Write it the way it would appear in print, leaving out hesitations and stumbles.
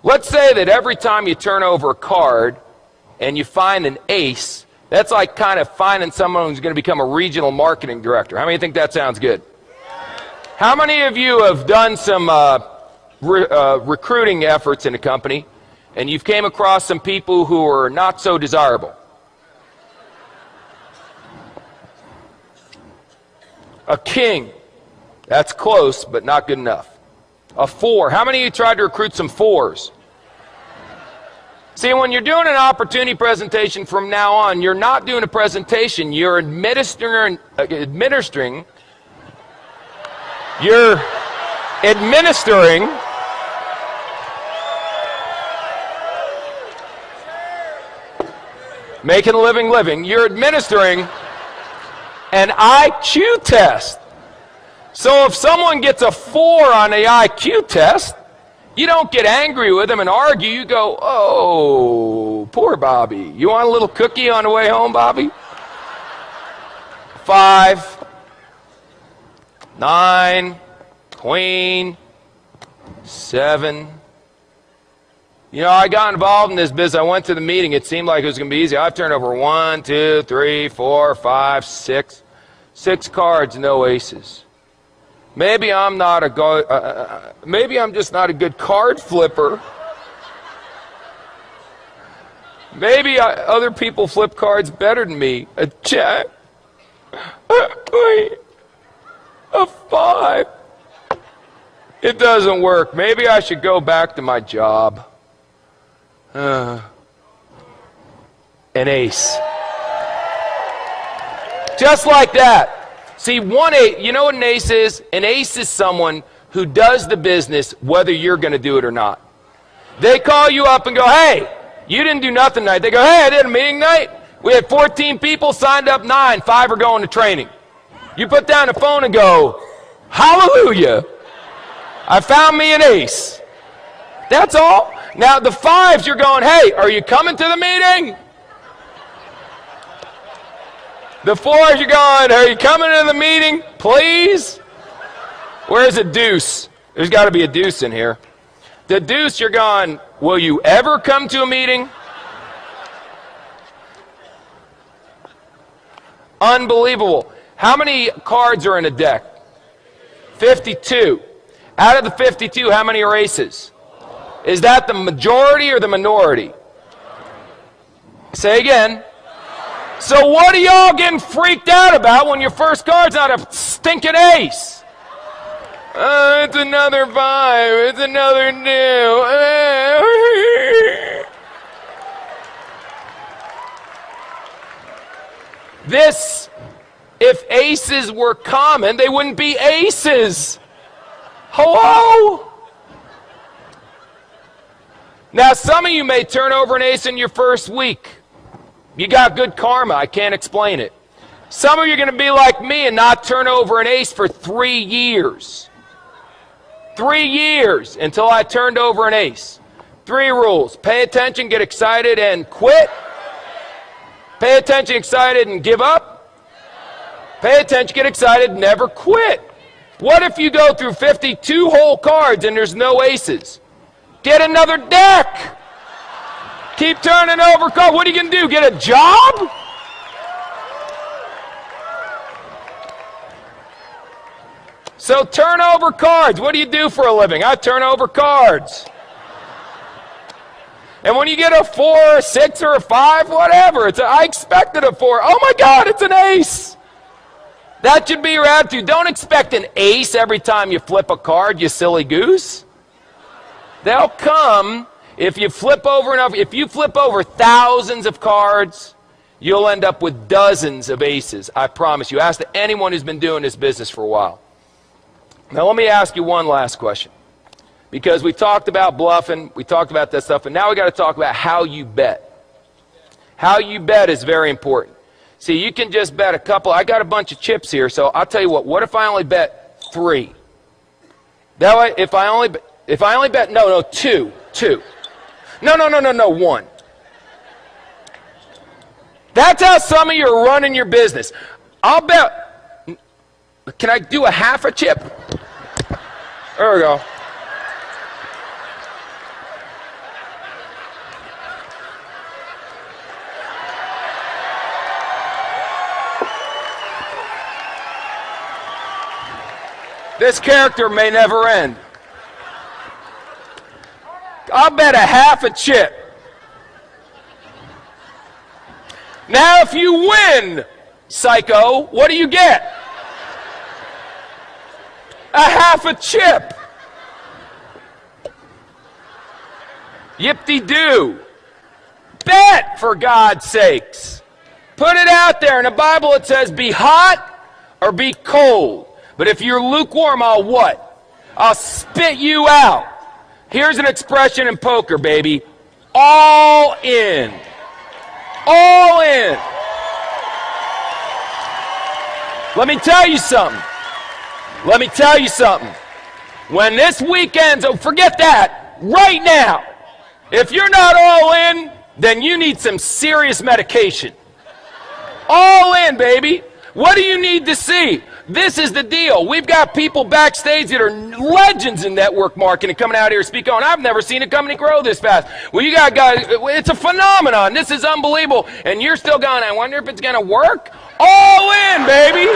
Let's say that every time you turn over a card and you find an ace, that's like kind of finding someone who's going to become a regional marketing director. How many think that sounds good? How many of you have done some recruiting efforts in a company and you've came across some people who are not so desirable? A king. That's close, but not good enough. A 4. How many of you tried to recruit some 4s? See, when you're doing an opportunity presentation from now on, you're not doing a presentation, you're administering making a living, you're administering an IQ test. So if someone gets a 4 on the IQ test, you don't get angry with them and argue. You go, oh, poor Bobby. You want a little cookie on the way home, Bobby? 5, 9, queen, 7. You know, I got involved in this business. I went to the meeting. It seemed like it was going to be easy. I've turned over 1, 2, 3, 4, 5, 6. 6 cards, no aces. Maybe I'm not a maybe I'm just not a good card flipper. Maybe other people flip cards better than me. A jack, a 5. It doesn't work. Maybe I should go back to my job. An ace. Just like that. See, 1 you know what an ace is? An ace is someone who does the business whether you're going to do it or not. They call you up and go, hey, you didn't do nothing tonight. They go, hey, I did a meeting night. We had 14 people, signed up 9, 5 are going to training. You put down the phone and go, hallelujah, I found me an ace. That's all. Now the 5s, you're going, hey, are you coming to the meeting? The 4s, you're going, are you coming to the meeting, please? Where's a deuce? There's got to be a deuce in here. The deuce, you're going, will you ever come to a meeting? Unbelievable. How many cards are in a deck? 52. Out of the 52, how many are aces? Is that the majority or the minority? Say again. So what are y'all getting freaked out about when your first card's not a stinking ace? It's another 5. It's another new. This, if aces were common, they wouldn't be aces. Hello? Now, some of you may turn over an ace in your first week. You got good karma. I can't explain it. Some of you are going to be like me and not turn over an ace for 3 years. 3 years until I turned over an ace. 3 rules. Pay attention, get excited, and quit. Pay attention, excited, and give up. Pay attention, get excited, never quit. What if you go through 52 whole cards and there's no aces? Get another deck. Keep turning over cards. What are you going to do? Get a job? So turn over cards. What do you do for a living? I turn over cards. And when you get a 4, or a 6, or a 5, whatever, I expected a 4. Oh my God, it's an ace. That should be your attitude. Don't expect an ace every time you flip a card, you silly goose. They'll come if you flip over enough. If you flip over thousands of cards, you'll end up with dozens of aces. I promise you. Ask anyone who's been doing this business for a while. Now let me ask you one last question. Because we talked about bluffing, we talked about that stuff, and now we got to talk about how you bet. How you bet is very important. See, you can just bet a couple. I got a bunch of chips here, so I'll tell you what if I only bet 3? That way, if I only bet, no, 2. No, 1. That's how some of you are running your business. I'll bet, can I do a half a chip? There we go. This character may never end. I'll bet a half a chip. Now if you win, psycho, what do you get? A half a chip. Yip-de-doo. Bet, for God's sakes. Put it out there. In the Bible it says be hot or be cold. But if you're lukewarm, I'll what? I'll spit you out. Here's an expression in poker, baby. All in. All in. Let me tell you something. Let me tell you something. When this weekend's over, forget that. Right now. If you're not all in, then you need some serious medication. All in, baby. What do you need to see? This is the deal. We've got people backstage that are legends in network marketing coming out here speaking on. I've never seen a company grow this fast. Well, you got guys, it's a phenomenon. This is unbelievable. And you're still going, I wonder if it's going to work? All in, baby.